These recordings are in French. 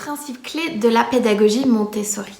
principes clés de la pédagogie Montessori.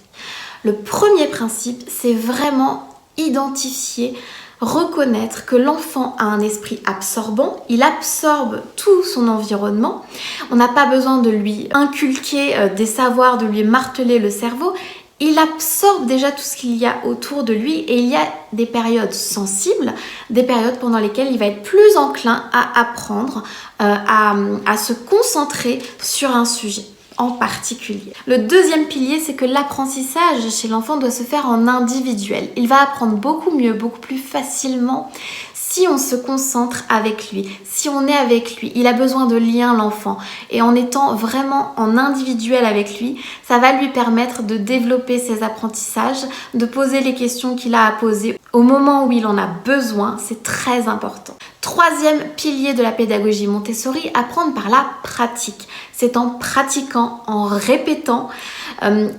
Le premier principe, c'est vraiment identifier, reconnaître que l'enfant a un esprit absorbant, il absorbe tout son environnement. On n'a pas besoin de lui inculquer des savoirs, de lui marteler le cerveau. Il absorbe déjà tout ce qu'il y a autour de lui et il y a des périodes sensibles, des périodes pendant lesquelles il va être plus enclin à apprendre, à se concentrer sur un sujet en particulier. Le deuxième pilier, c'est que l'apprentissage chez l'enfant doit se faire en individuel. Il va apprendre beaucoup mieux, beaucoup plus facilement si on se concentre avec lui, si on est avec lui. Il a besoin de liens, l'enfant. Et en étant vraiment en individuel avec lui, ça va lui permettre de développer ses apprentissages, de poser les questions qu'il a à poser au moment où il en a besoin. C'est très important. Troisième pilier de la pédagogie Montessori, apprendre par la pratique. C'est en pratiquant, en répétant,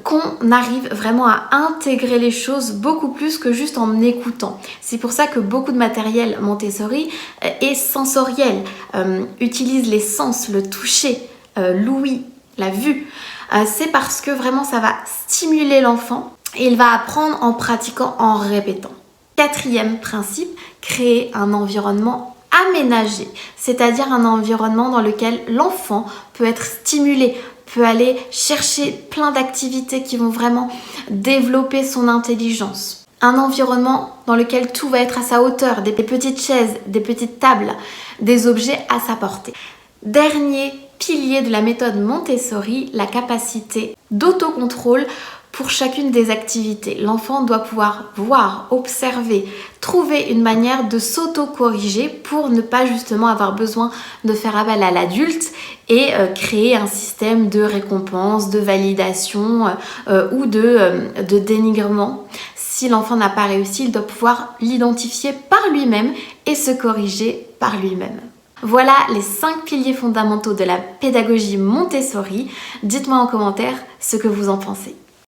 qu'on arrive vraiment à intégrer les choses beaucoup plus que juste en écoutant. C'est pour ça que beaucoup de matériel Montessori est sensoriel, utilise les sens, le toucher, l'ouïe, la vue. C'est parce que vraiment ça va stimuler l'enfant et il va apprendre en pratiquant, en répétant. Quatrième principe, créer un environnement aménagé, c'est-à-dire un environnement dans lequel l'enfant peut être stimulé, peut aller chercher plein d'activités qui vont vraiment développer son intelligence. Un environnement dans lequel tout va être à sa hauteur, des petites chaises, des petites tables, des objets à sa portée. Dernier pilier de la méthode Montessori, la capacité d'autocontrôle pour chacune des activités. L'enfant doit pouvoir voir, observer, trouver une manière de s'auto-corriger pour ne pas justement avoir besoin de faire appel à l'adulte et créer un système de récompense, de validation ou de dénigrement. Si l'enfant n'a pas réussi, il doit pouvoir l'identifier par lui-même et se corriger par lui-même. Voilà les 5 piliers fondamentaux de la pédagogie Montessori. Dites-moi en commentaire ce que vous en pensez.